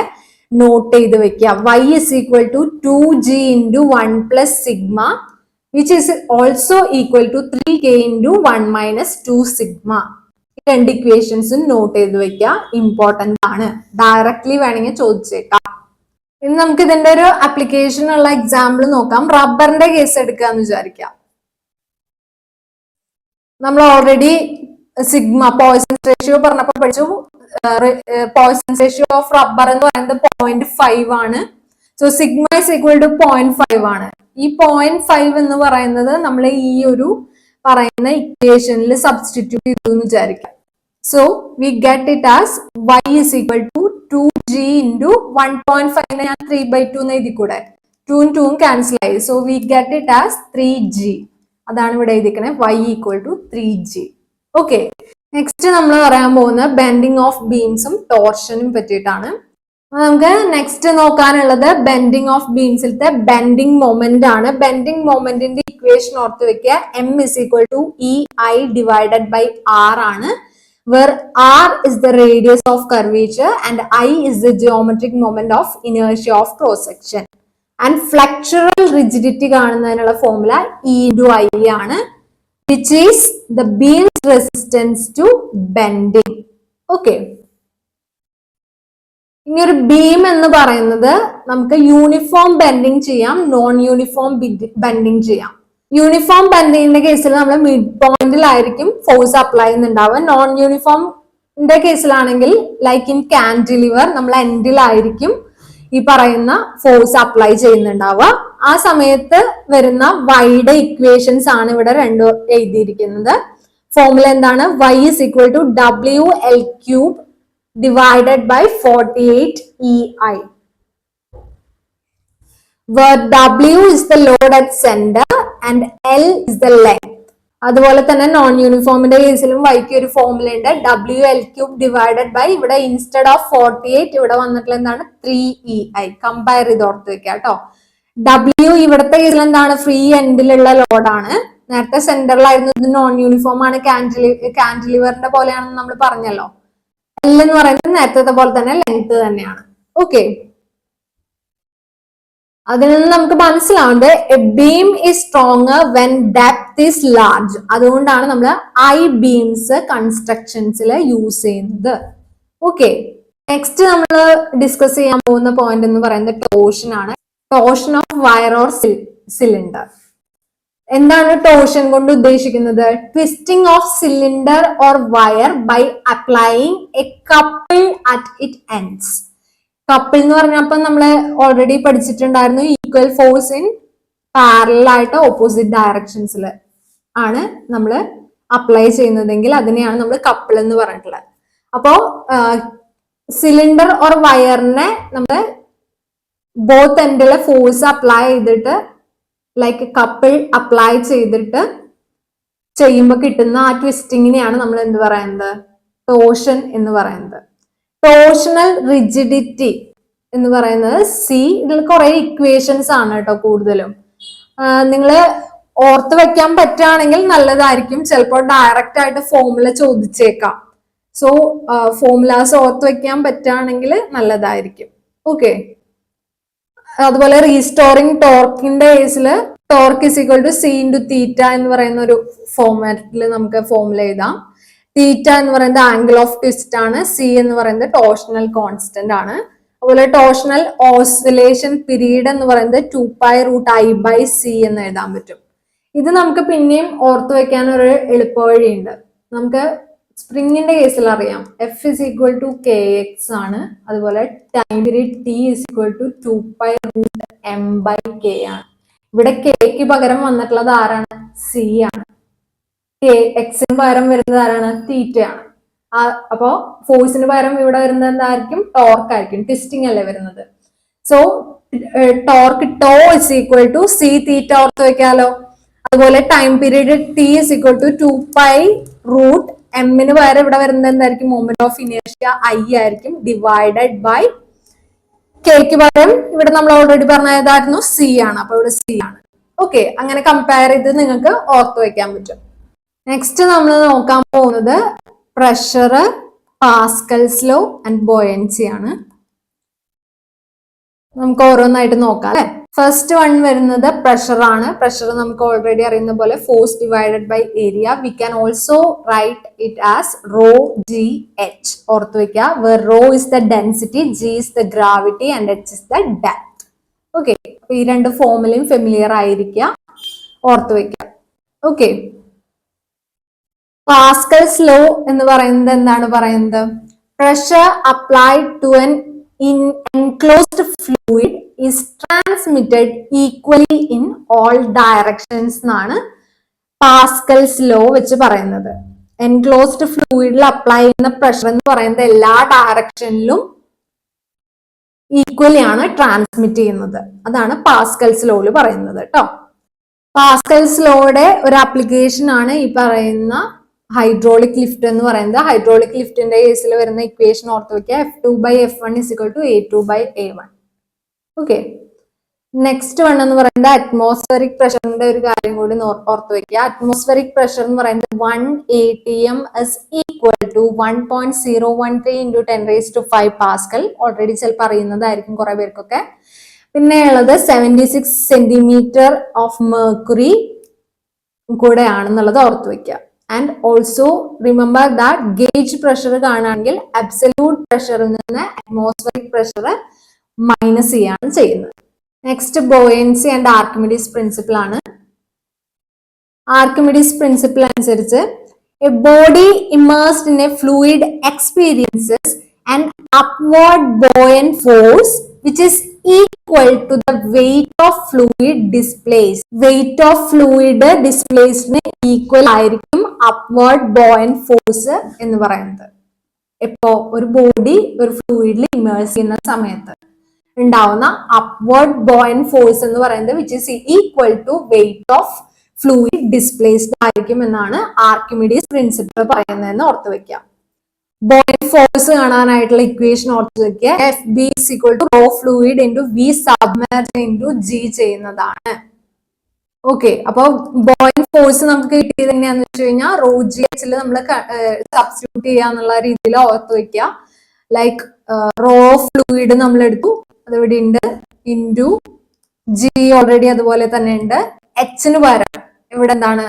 നോട്ട് ചെയ്ത് വെക്കുക. Y is equal to 2G into 1 plus sigma, which is also equal to 3K into 1 minus 2 sigma. ഈ 2 ഇക്വേഷൻസും നോട്ട് ചെയ്ത് വെക്കുക, ഇമ്പോർട്ടന്റ് ആണ്. ഡയറക്ട്ലി വേണമെങ്കിൽ ചോദിച്ചേക്കാം. ഇനി നമുക്ക് ഇതിന്റെ ഒരു ആപ്ലിക്കേഷൻ ഉള്ള എക്സാമ്പിൾ നോക്കാം. റബ്ബറിന്റെ കേസ് എടുക്കാന്ന് വിചാരിക്കാം. നമ്മൾ ഓൾറെഡി സിഗ്മ പോയ്സൺസ് റേഷ്യോ പറഞ്ഞപ്പോൾ പഠിച്ചു. പോയ്സൺസ് റേഷ്യോ ഓഫ് റബ്ബർ എന്ന് പറയുന്നത് 0.5 ആണ്. So sigma is equal to 0.5 ആണ്. ഈ 0.5 എന്ന് പറയുന്നത് നമ്മൾ ഈ ഒരു പറയുന്ന ഇക്വേഷനിൽ സബ്സ്റ്റിറ്റ്യൂട്ട് ചെയ്തു എന്ന് വിചാരിക്കാം. So we get it as Y is equal to 2G into 1.5 ഞാൻ 3/2 എന്ന് എഴുതി കൂടെ. 2 ഉം 2 ഉം ക്യാൻസൽ ആയി. So we get it as 3G. അതാണ് ഇവിടെ എഴുതിക്കണേ, Y equal to 3G. Okay, next നമ്മൾ പറയാൻ പോകുന്ന ബെൻഡിങ് ഓഫ് ബീംസും ടോർഷനും പറ്റിയിട്ടാണ്. നമുക്ക് നെക്സ്റ്റ് നോക്കാനുള്ളത് ബെൻഡിങ് ഓഫ് ബീംസിലത്തെ ബെൻഡിങ് മൊമെന്റ് ആണ്. ബെൻഡിങ് മൊമെന്റിന്റെ ഇക്വേഷൻ ഓർത്ത് വെക്കുക. M is equal to EI divided by R ആണ്. Where R is the radius of curvature and I is the geometric moment of inertia of cross section. And flexural rigidity കാണുന്നതിനുള്ള formula E into I ആണ്, which is the beam's resistance to bending. Okay. ഇനി ഒരു beam എന്ന് പറയുന്നത് നമുക്ക് uniform bending ചെയ്യാം, non uniform bending ചെയ്യാം. Uniform ബെൻഡിങ്ങിന്റെ കേസിൽ നമ്മൾ മിഡ് പോയിന്റിലായിരിക്കും ഫോഴ്സ് അപ്ലൈ ചെയ്യുന്നുണ്ടാവുക. നോൺ യൂണിഫോമിന്റെ കേസിലാണെങ്കിൽ ലൈക്ക് ഇൻ കാന്റിലിവർ നമ്മൾ എൻഡിലായിരിക്കും ഈ പറയുന്ന ഫോഴ്സ് അപ്ലൈ ചെയ്യുന്നുണ്ടാവുക. ആ സമയത്ത് വരുന്ന വൈയുടെ ഇക്വേഷൻസ് ആണ് ഇവിടെ രണ്ടും എഴുതിയിരിക്കുന്നത്. ഫോർമുല എന്താണ്? Y is equal to WL cube divided by 48 EI, where W is the load at center and L is the length. അതുപോലെ തന്നെ നോൺ യൂണിഫോമിന്റെ കേസിലും വൈക്ക് ഒരു ഫോർമുല ഉണ്ട്, WL cube divided by, ഇവിടെ ഇൻസ്റ്റെഡ് ഓഫ് 48 ഇവിടെ വന്നിട്ടുള്ള എന്താണ്? 3EI. കമ്പയർ ചെയ്ത് ഓർത്ത് വെക്കുക കേട്ടോ. W ഇവിടുത്തെ കേസിൽ എന്താണ്? ഫ്രീ എൻഡിലുള്ള ലോഡാണ്. നേരത്തെ സെന്ററിലായിരുന്നു. ഇത് നോൺ യൂണിഫോം ആണ്, കാന്റിലിവറിന്റെ പോലെയാണെന്ന് നമ്മൾ പറഞ്ഞല്ലോ. L എന്ന് പറയുന്നത് നേരത്തെ പോലെ തന്നെ ലെങ്ത് തന്നെയാണ്. ഓക്കെ, അതിൽ നിന്ന് നമുക്ക് മനസ്സിലാവുന്നത് a beam is stronger when depth is large. അതുകൊണ്ടാണ് നമ്മൾ ഐ ബീംസ് കൺസ്ട്രക്ഷൻസിൽ യൂസ് ചെയ്യുന്നത്. ഓക്കെ, നെക്സ്റ്റ് നമ്മൾ ഡിസ്കസ് ചെയ്യാൻ പോകുന്ന പോയിന്റ് എന്ന് പറയുന്നത് ടോർഷൻ ആണ്. Torsion of wire or cylinder. എന്താണ് ടോർഷൻ കൊണ്ട് ഉദ്ദേശിക്കുന്നത്? Twisting of cylinder or wire by applying a couple at it ends. Couple എന്ന് പറഞ്ഞപ്പോൾ നമ്മൾ ഓൾറെഡി പഠിച്ചിട്ടുണ്ടായിരുന്നു, ഈക്വൽ ഫോഴ്സ് ഇൻ പാരലൽ ആയിട്ട് ഓപ്പോസിറ്റ് ഡയറക്ഷൻസിൽ ആണ് നമ്മൾ അപ്ലൈ ചെയ്യുന്നതെങ്കിൽ അതിനെയാണ് നമ്മൾ കപ്പിൾ എന്ന് പറഞ്ഞിട്ടുള്ളത്. അപ്പോ സിലിണ്ടർ ഓർ വയറിനെ നമ്മൾ ബോത്ത് എൻഡിലെ ഫോഴ്സ് അപ്ലൈ ചെയ്തിട്ട് ലൈക്ക് കപ്പിൾ അപ്ലൈ ചെയ്തിട്ട് ചെയ്യുമ്പോൾ കിട്ടുന്ന ആ ട്വിസ്റ്റിങ്ങിനെയാണ് നമ്മൾ എന്ത് പറയുന്നത്? ടോർഷൻ എന്ന് പറയുന്നത്. ടോർഷണൽ റിജിഡിറ്റി എന്ന് പറയുന്നത് സി. ഇതിൽ കുറെ ഇക്വേഷൻസ് ആണ് കേട്ടോ കൂടുതലും. നിങ്ങൾ ഓർത്ത് വെക്കാൻ പറ്റുകയാണെങ്കിൽ നല്ലതായിരിക്കും. ചിലപ്പോൾ ഡയറക്റ്റ് ആയിട്ട് ഫോർമുല ചോദിച്ചേക്കാം. സോ ഫോർമുലാസ് ഓർത്ത് വെക്കാൻ പറ്റുകയാണെങ്കിൽ നല്ലതായിരിക്കും. ഓക്കെ, അതുപോലെ റീസ്റ്റോറിംഗ് ടോർക്കിന്റെ കേസിൽ torque is equal to C into theta എന്ന് പറയുന്ന ഒരു ഫോർമാറ്റിൽ നമുക്ക് ഫോർമുല എഴുതാം. തീറ്റ എന്ന് പറയുന്നത് ആംഗിൾ ഓഫ് ട്വിസ്റ്റ് ആണ്, സി എന്ന് പറയുന്നത് ടോർഷണൽ കോൺസ്റ്റന്റ് ആണ്. അതുപോലെ ടോർഷണൽ ഓസിലേഷൻ പീരീഡ് എന്ന് പറയുന്നത് 2π√I/c എന്ന് എഴുതാൻ പറ്റും. ഇത് നമുക്ക് പിന്നെയും ഓർത്തു വെക്കാൻ ഒരു എളുപ്പവഴിയുണ്ട്. നമുക്ക് സ്പ്രിങ്ങിന്റെ കേസിൽ അറിയാം, F is equal to kx ആണ്. അതുപോലെ time period T is equal to 2π√m/k ആണ്. ഇവിടെ കെക്ക് പകരം വന്നിട്ടുള്ളത് ആരാണ്? സി ആണ്. എക്സിന് പകരം വരുന്നത് ആരാണ്? തീറ്റയാണ്. അപ്പോ ഫോഴ്സിന് പകരം ഇവിടെ വരുന്നത് എന്തായിരിക്കും? ടോർക്ക് ആയിരിക്കും. ട്വിസ്റ്റിംഗ് അല്ലേ വരുന്നത്. So torque tau is equal to C theta ഓർത്ത് വെക്കാലോ. അതുപോലെ time period T is equal to 2π√m പകരം ഇവിടെ വരുന്നത് എന്തായിരിക്കും? മൊമെന്റ് ഓഫ് ഇനേർഷ്യ I ആയിരിക്കും, ഡിവൈഡഡ് ബൈ കെക്ക് പകരം ഇവിടെ നമ്മൾ ഓൾറെഡി പറഞ്ഞതായിരുന്നു സി ആണ്. അപ്പൊ ഇവിടെ സി ആണ്. ഓക്കെ, അങ്ങനെ കമ്പയർ ചെയ്ത് നിങ്ങൾക്ക് ഓർത്ത് വെക്കാൻ പറ്റും. നെക്സ്റ്റ് നമ്മൾ നോക്കാൻ പോകുന്നത് pressure, Pascal's law and buoyancy ആണ്. നമുക്ക് ഓരോന്നായിട്ട് നോക്കാം അല്ലെ. ഫസ്റ്റ് വൺ വരുന്നത് പ്രഷർ ആണ്. പ്രഷർ നമുക്ക് ഓൾറെഡി അറിയുന്ന പോലെ force divided by area. We can also write it as ρgh. ഓർത്ത് വെക്കുക, where rho is the density, g is the gravity and h is the depth. Okay, അപ്പൊ ഈ രണ്ട് ഫോമുലയും ഫെമിലിയർ ആയിരിക്കുക, ഓർത്ത് വെക്കുക. ഓക്കെ, പാസ്കൽസ് ലോ എന്ന് പറയുന്നത് എന്താണ് പറയുന്നത്? Pressure applied to an enclosed fluid is transmitted equally in all directions എന്നാണ് പാസ്കൽസ് ലോ വെച്ച് പറയുന്നത്. എൻക്ലോസ്ഡ് ഫ്ലൂയിഡിൽ അപ്ലൈ ചെയ്യുന്ന പ്രഷർ എന്ന് പറയുന്നത് എല്ലാ ഡയറക്ഷനിലും ഈക്വലി ആണ് ട്രാൻസ്മിറ്റ് ചെയ്യുന്നത്. അതാണ് പാസ്കൽസ് ലോയിൽ പറയുന്നത് കേട്ടോ. പാസ്കൽസ് ലോയുടെ ഒരു ആപ്ലിക്കേഷൻ ആണ് ഈ പറയുന്ന ഹൈഡ്രോളിക് ലിഫ്റ്റ് എന്ന് പറയുന്നത്. ഹൈഡ്രോളിക് ലിഫ്റ്റിന്റെ കേസിൽ വരുന്ന ഇക്വേഷൻ ഓർത്ത് വെക്കുക, F2/F1 is equal to A2/A1. Okay, next one എന്ന് പറയുന്നത് അറ്റ്മോസ്ഫെറിക് പ്രഷറിന്റെ ഒരു കാര്യം കൂടി ഓർത്ത് വെക്കുക. അറ്റ്മോസ്ഫെറിക് പ്രഷർ എന്ന് പറയുന്നത് 1 atm is equal to 1.013 into 10⁵ Pascal. Already ചിലപ്പോൾ അറിയുന്നതായിരിക്കും കുറെ പേർക്കൊക്കെ. പിന്നെ ഉള്ളത് 76 സെന്റിമീറ്റർ ഓഫ് മെർക്കുറി കൂടെ ആണെന്നുള്ളത് ഓർത്ത് വെക്കുക. And also remember that gauge pressure കാണുകയാണെങ്കിൽ അബ്സല്യൂട്ട് പ്രഷറിൽ നിന്ന് അറ്റ്മോസ്ഫറിക് പ്രഷർ മൈനസ് ചെയ്യാണ് ചെയ്യുന്നത്. Next buoyancy and Archimedes principle ആണ്. ആർക്കിമിഡീസ് പ്രിൻസിപ്പിൾ അനുസരിച്ച് A body immersed in A fluid experiences an upward buoyant force which is equal to the weight of fluid displaced. Weight of fluid displaced ന് equal ആയിരിക്കും upward buoyant force എന്ന് പറയുന്നത്. ഇപ്പോ ഒരു body ഒരു ഫ്ലൂയിഡിൽ immerse ചെയ്യുന്ന സമയത്ത് ഉണ്ടാവുന്ന upward buoyant force എന്ന് പറയുന്നത് which is equal to weight of fluid displaced ആയിരിക്കും എന്നാണ് ആർക്കിമിഡീസ് പ്രിൻസിപ്പിൾ പറയുന്നതെന്ന് ഓർത്ത് വെക്കാം. ബോയിന്റ് ഫോഴ്സ് കാണാനായിട്ടുള്ള ഇക്വേഷൻ ഓർത്ത് വെക്കുക. F B is equal to rho fluid into V submerge into g ചെയ്യുന്നതാണ്. ഓക്കെ, അപ്പൊ ബോയിന്റ് ഫോഴ്സ് നമുക്ക് കിട്ടിയത് എങ്ങനെയാന്ന് വെച്ച് കഴിഞ്ഞാൽ റോ ജി എച്ചിൽ നമ്മൾ സബ്സ്റ്റിറ്റ്യൂട്ട് ചെയ്യാന്നുള്ള രീതിയിൽ ഓർത്ത് വെക്കുക. ലൈക്ക് റോ ഫ്ലൂയിഡ് നമ്മൾ എടുത്തു, അതിവിടെ ഉണ്ട്, ഇൻറ്റു ജി ഓൾറെഡി അതുപോലെ തന്നെ ഉണ്ട്. എച്ചിന് പകരം ഇവിടെ എന്താണ്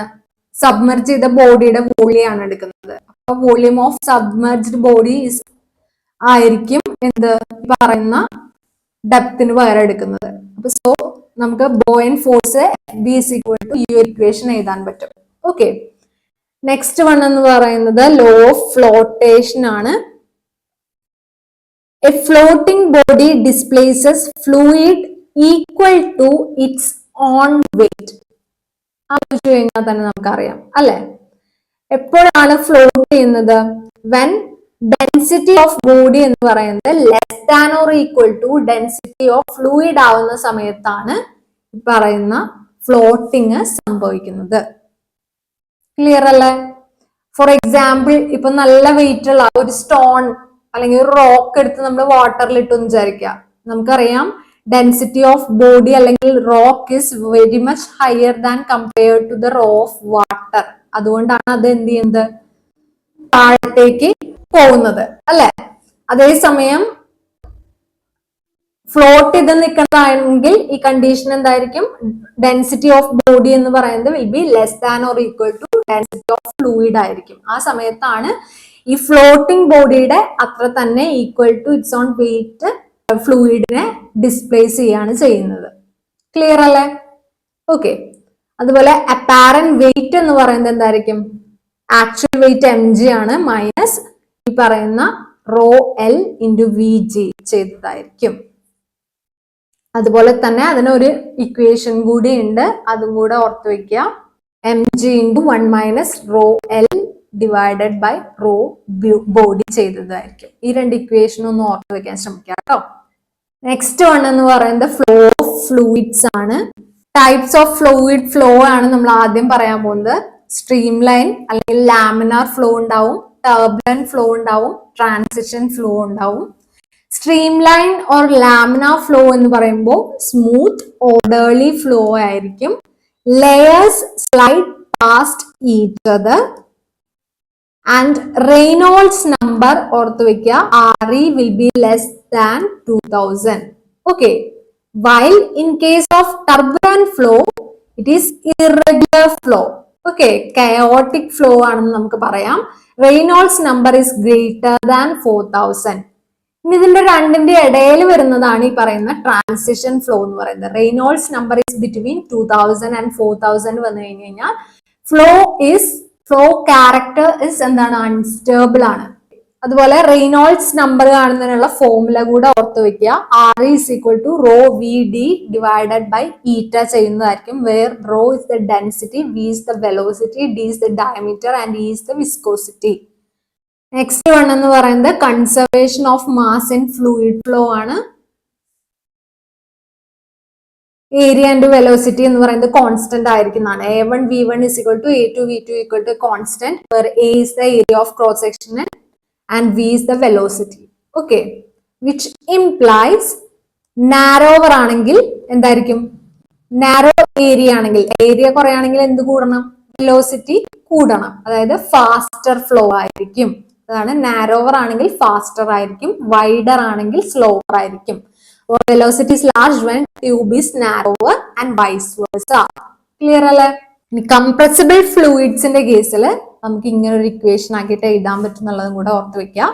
സബ്മർജ് ചെയ്ത ബോഡിയുടെ വോളിയാണ് എടുക്കുന്നത്. അപ്പൊ വോളിയം ഓഫ് സബ്മർജ്ഡ് ബോഡി ആയിരിക്കും എന്ത് പറയുന്ന ഡെപ്തിന് പകരം എടുക്കുന്നത്. അപ്പൊ സോ നമുക്ക് buoyant force B is equal to ഈ ഇക്വേഷൻ എഴുതാൻ പറ്റും. ഓക്കെ, നെക്സ്റ്റ് വൺ എന്ന് പറയുന്നത് ലോ ഓഫ് ഫ്ലോട്ടേഷൻ ആണ്. A floating body displaces fluid equal to its own weight. ആലോചിച്ചു കഴിഞ്ഞാൽ തന്നെ നമുക്കറിയാം അല്ലെ, എപ്പോഴാണ് ഫ്ലോട്ട് ചെയ്യുന്നത്? വെൻ ഡെൻസിറ്റി ഓഫ് ബോഡി എന്ന് പറയുന്നത് less than or equal to density of fluid ആവുന്ന സമയത്താണ് പറയുന്ന ഫ്ലോട്ടിങ് സംഭവിക്കുന്നത്. ക്ലിയർ അല്ലേ? ഫോർ എക്സാമ്പിൾ, ഇപ്പൊ നല്ല വെയിറ്റ് ഉള്ള ഒരു സ്റ്റോൺ അല്ലെങ്കിൽ ഒരു റോക്ക് എടുത്ത് നമ്മൾ വാട്ടറിൽ ഇട്ടെന്ന് വിചാരിക്കുക. നമുക്കറിയാം ഡെൻസിറ്റി ഓഫ് ബോഡി അല്ലെങ്കിൽ rock is very much higher than compared to the rho of water. അതുകൊണ്ടാണ് അത് എന്ത് ചെയ്യുന്നത്, താഴത്തേക്ക് പോകുന്നത് അല്ലെ. അതേസമയം ഫ്ലോട്ട് ചെയ്ത് നിൽക്കുന്നതാണെങ്കിൽ ഈ കണ്ടീഷൻ എന്തായിരിക്കും? ഡെൻസിറ്റി ഓഫ് ബോഡി എന്ന് പറയുന്നത് will be less than or equal to density of fluid ആയിരിക്കും. ആ സമയത്താണ് ഈ ഫ്ലോട്ടിംഗ് ബോഡിയുടെ അത്ര തന്നെ equal to its own weight ഫ്ലൂയിഡിനെ ഡിസ്പ്ലേസ് ചെയ്യാണ് ചെയ്യുന്നത്. ക്ലിയർ അല്ലേ? ഓക്കെ, അതുപോലെ അപ്പാരന്റ് വെയിറ്റ് എന്ന് പറയുന്നത് എന്തായിരിക്കും? ആക്ച്വൽ വെയിറ്റ് എം ജി ആണ് മൈനസ് ഈ പറയുന്ന rho L into V g ചെയ്തതായിരിക്കും. അതുപോലെ തന്നെ അതിനൊരു ഇക്വേഷൻ കൂടി ഉണ്ട്, അതും കൂടെ ഓർത്ത് വെക്കുക. M g into 1 minus rho L divided by rho body ചെയ്തതായിരിക്കും. ഈ രണ്ട് ഇക്വേഷൻ ഒന്ന് ഓർത്ത് വെക്കാൻ ശ്രമിക്കുക കേട്ടോ. നെക്സ്റ്റ് വൺ എന്ന് പറയുന്നത് ഫ്ലോ ഓഫ് ഫ്ലൂയിഡ്സ് ആണ്. ടൈപ്സ് ഓഫ് ഫ്ലൂയിഡ് ഫ്ലോ ആണ് നമ്മൾ ആദ്യം പറയാൻ പോകുന്നത്. സ്ട്രീം ലൈൻ അല്ലെങ്കിൽ ലാമിനാർ ഫ്ലോ ഉണ്ടാവും, ടർബുലന്റ് ഫ്ലോ ഉണ്ടാവും, ട്രാൻസിഷൻ ഫ്ലോ ഉണ്ടാവും. Stream line or laminar flow എന്ന് പറയുമ്പോൾ സ്മൂത്ത് ഓർഡർലി ഫ്ലോ ആയിരിക്കും. Layers slide past each other and Reynolds number ഓർത്ത് വെക്കുക, RE will be less than 2000. Okay, while in case of turbulent flow it is irregular flow. Okay, chaotic flow ആണെന്ന് നമുക്ക് പറയാം. Reynolds number is greater than 4000. ഇനി ഇതിന്റെ രണ്ടിന്റെ ഇടയിൽ വരുന്നതാണ് ഈ പറയുന്ന ട്രാൻസിഷൻ ഫ്ലോ എന്ന് പറയുന്നത്. Reynolds number is between 2000 and 4000 വന്നു കഴിഞ്ഞു കഴിഞ്ഞാൽ ഫ്ലോ ക്യാരക്ടർ ഇസ് എന്താണ്? അൺസ്റ്റേബിൾ ആണ്. അതുപോലെ റെയ്നോൾഡ്സ് നമ്പർ കാണുന്നതിനുള്ള ഫോർമുല കൂടെ ഓർത്ത് വെക്കുക. RE is equal to rho VD divided by eta ചെയ്യുന്നതായിരിക്കും. Where rho is the density, V is the velocity, D is the diameter and E is the viscosity. Next one എന്ന് പറയുന്നത് conservation of mass in fluid flow ആണ്. Area and velocity എന്ന് പറയുന്നത് constant ആയിരിക്കുന്നതാണ്. A1 V1 is equal to A2 V2 equal to constant, where A is the area of cross section and V is the velocity. Okay, which implies narrower ആണെങ്കിൽ എന്തായിരിക്കും? Narrow area ആണെങ്കിൽ, area കുറയാണെങ്കിൽ എന്ത് കൂടണം? Velocity കൂടണം. അതായത് faster flow ആയിരിക്കും. അതാണ് narrower ആണെങ്കിൽ ഫാസ്റ്റർ ആയിരിക്കും, വൈഡർ ആണെങ്കിൽ സ്ലോവർ ആയിരിക്കും. or velocity is large when tube is narrower and vice versa. Clear അല്ലേ? ഇനി കംപ്രസിബിൾ ഫ്ലൂയിഡ്സിന്റെ കേസിൽ നമുക്ക് ഇങ്ങനെ ഒരു ഇക്വേഷൻ ആക്കിയിട്ട് എഴുതാൻ പറ്റുന്നുള്ളതും കൂടെ ഓർത്ത് വെക്കുക.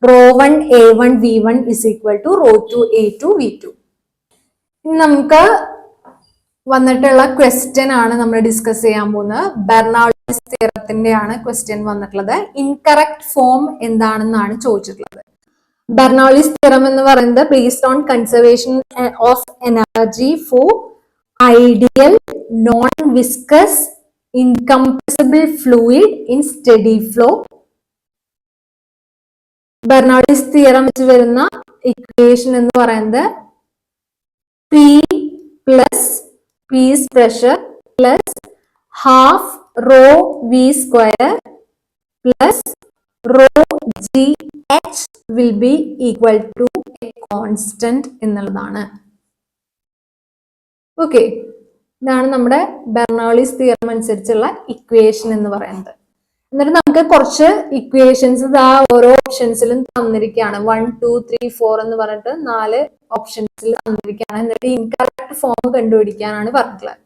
ρ1 a1 v1 is equal to ρ2 a2 v2. ഇനി നമുക്ക് വന്നിട്ടുള്ള ക്വസ്റ്റ്യൻ ആണ് നമ്മൾ ഡിസ്കസ് ചെയ്യാൻ പോകുന്നത്. ബെർണൗളിസ് തിയറത്തിന്റെ ആണ് ക്വസ്റ്റ്യൻ വന്നിട്ടുള്ളത്. ഇൻകറക്റ്റ് ഫോം എന്താണെന്നാണ് ചോദിച്ചിട്ടുള്ളത്. ബെർണൗളിസ് തിയറം എന്ന് പറയുന്നത് based on conservation of energy for ideal non viscous incompressible fluid in steady flow. Bernoulli's theorem വെച്ച് വരുന്ന ഇക്വേഷൻ എന്ന് പറയുന്നത് P plus P is pressure plus half rho V square plus rho GH will be equal to a constant എന്നുള്ളതാണ്. Okay, ഇതാണ് നമ്മുടെ ബെർണൗളിസ് theorem അനുസരിച്ചുള്ള equation എന്ന് പറയുന്നത്. എന്നിട്ട് നമുക്ക് കുറച്ച് ഇക്വേഷൻസ് ഓരോ ഓപ്ഷൻസിലും തന്നിരിക്കുകയാണ്. 1 2 3 4 എന്ന് പറഞ്ഞിട്ട് 4 ഓപ്ഷൻസിൽ തന്നിരിക്കുകയാണ്. എന്നിട്ട് ഇൻകറക്റ്റ് ഫോം കണ്ടുപിടിക്കാനാണ് പറഞ്ഞിട്ടുള്ളത്.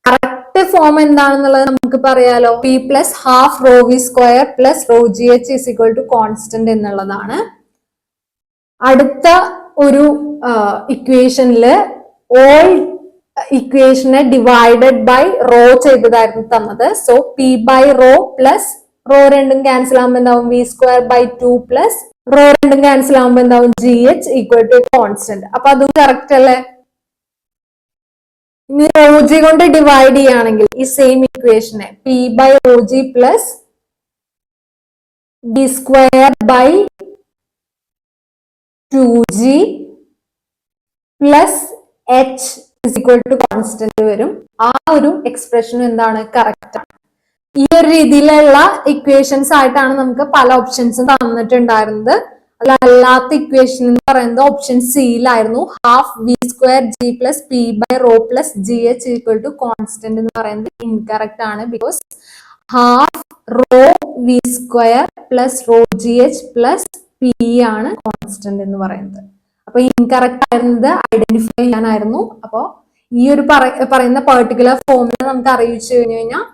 കറക്റ്റ് ഫോം എന്താണെന്നുള്ളത് നമുക്ക് പറയാലോ. P plus half rho V square plus rho g h is equal to constant എന്നുള്ളതാണ്. അടുത്ത ഒരു ഇക്വേഷനില് ഓൾ ഇക്വേഷനെ ഡിവൈഡഡ് ബൈ റോ ചെയ്തതായിരുന്നു തന്നത്. So P by rho plus rho രണ്ടും ക്യാൻസൽ ആകുമ്പോൾ എന്താവും V square by 2 plus rho രണ്ടും ക്യാൻസൽ ആകുമ്പോൾ എന്താവും g H equal to constant. അപ്പൊ അതും കറക്റ്റ് അല്ലേ? ഇനി റോ ജി കൊണ്ട് ഡിവൈഡ് ചെയ്യുകയാണെങ്കിൽ ഈ സെയിം ഇക്വേഷനെ P by rho g plus v square by 2g plus H is equal to constant വരും. ആ ഒരു എക്സ്പ്രഷനും എന്താണ്? കറക്റ്റ് ആണ്. ഈ ഒരു രീതിയിലുള്ള ഇക്വേഷൻസ് ആയിട്ടാണ് നമുക്ക് പല ഓപ്ഷൻസും തന്നിട്ടുണ്ടായിരുന്നത്. അല്ലാത്ത ഇക്വേഷൻ എന്ന് പറയുന്നത് ഓപ്ഷൻ സിയിലായിരുന്നു. Half V square g plus P by rho plus g H equal to constant എന്ന് പറയുന്നത് ഇൻകറക്റ്റ് ആണ്. Because half rho V square plus rho g H plus P ആണ് കോൺസ്റ്റന്റ് എന്ന് പറയുന്നത്. അപ്പൊ ഇൻകറക്റ്റ് ആയിരുന്നത് ഐഡന്റിഫൈ ചെയ്യാനായിരുന്നു. അപ്പോ ഈ ഒരു പറയുന്ന പെർട്ടിക്കുലർ ഫോമിൽ നമുക്ക് അറിയിച്ചു കഴിഞ്ഞു കഴിഞ്ഞാൽ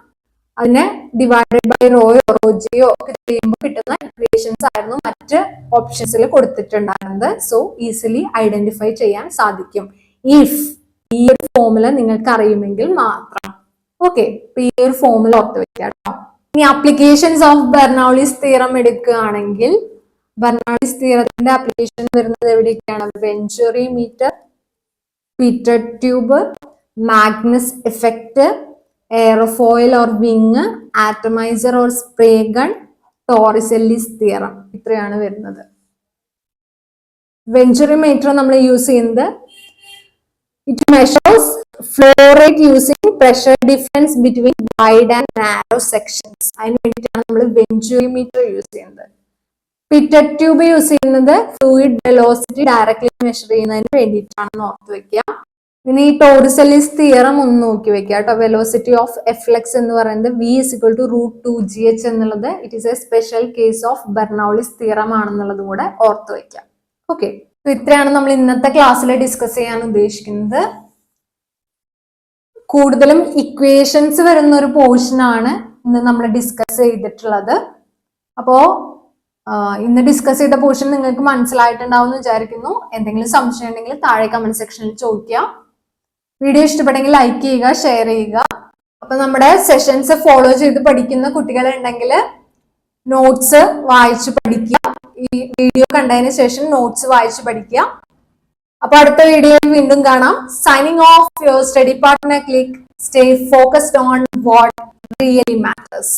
അതിനെ ഡിവൈഡഡ് ബൈ റോയോ റോജിയോ ഒക്കെ ചെയ്യുമ്പോൾ കിട്ടുന്ന ഇക്വേഷൻസ് ആയിരുന്നു മറ്റ് ഓപ്ഷൻസിൽ കൊടുത്തിട്ടുണ്ടായിരുന്നത്. സോ ഈസിലി ഐഡന്റിഫൈ ചെയ്യാൻ സാധിക്കും ഇഫ് ഈ ഒരു ഫോമുല നിങ്ങൾക്ക് അറിയുമെങ്കിൽ മാത്രം. ഓക്കെ, ഈ ഒരു ഫോമുല ഓർത്ത് വെക്കുക കേട്ടോ. ഇനി ആപ്ലിക്കേഷൻസ് ഓഫ് ബെർണൗളിസ് തിയറം എടുക്കുകയാണെങ്കിൽ ബെർണൗളിസ് തിയറത്തിന്റെ ആപ്ലിക്കേഷൻ വരുന്നത് എവിടെയൊക്കെയാണ്? Venturi meter, pitot tube, Magnus effect, airfoil or wing, atomizer or spray gun, Torricelli's theorem. ഇത്രയാണ് വരുന്നത്. വെഞ്ചുറി മീറ്റർ നമ്മൾ യൂസ് ചെയ്യുന്നത് it measures flow rate using pressure difference between wide and narrow sections. അതിന് വേണ്ടിയിട്ടാണ് നമ്മൾ venturi meter use ചെയ്യുന്നത്. Pitot tube use ചെയ്യുന്നത് fluid velocity directly measure ചെയ്യുന്നതിന് വേണ്ടിയിട്ടാണെന്ന് ഓർത്ത് വെക്കുക. ഇനി ഈ ടോറിസെല്ലിസ് തിയറം ഒന്ന് നോക്കി വെക്കുക കേട്ടോ. വെലോസിറ്റി ഓഫ് എഫ്ലെക്സ് എന്ന് പറയുന്നത് v is equal to √2gh എന്നുള്ളത് it is a special case of Bernoulli's theorem ആണെന്നുള്ളതും കൂടെ ഓർത്ത് വെക്കാം. ഓക്കെ, ഇത്രയാണ് നമ്മൾ ഇന്നത്തെ ക്ലാസ്സിൽ ഡിസ്കസ് ചെയ്യാൻ ഉദ്ദേശിക്കുന്നത്. കൂടുതലും ഇക്വേഷൻസ് വരുന്ന ഒരു പോർഷൻ ആണ് ഇന്ന് നമ്മൾ ഡിസ്കസ് ചെയ്തിട്ടുള്ളത്. അപ്പോ ഇന്ന് ഡിസ്കസ് ചെയ്ത പോർഷൻ നിങ്ങൾക്ക് മനസ്സിലായിട്ടുണ്ടാവും എന്ന് വിചാരിക്കുന്നു. എന്തെങ്കിലും സംശയം ഉണ്ടെങ്കിൽ താഴെ കമന്റ് സെക്ഷനിൽ ചോദിക്കുക. വീഡിയോ ഇഷ്ടപ്പെട്ടെങ്കിൽ ലൈക്ക് ചെയ്യുക, ഷെയർ ചെയ്യുക. അപ്പൊ നമ്മുടെ സെഷൻസ് ഫോളോ ചെയ്ത് പഠിക്കുന്ന കുട്ടികളുണ്ടെങ്കിൽ നോട്ട്സ് വായിച്ചു പഠിക്കുക. ഈ വീഡിയോ കണ്ടതിന് ശേഷം നോട്ട്സ് വായിച്ചു പഠിക്കുക. അപ്പൊ അടുത്ത വീഡിയോയിൽ വീണ്ടും കാണാം. Signing off your study partner click. Stay focused on what really matters.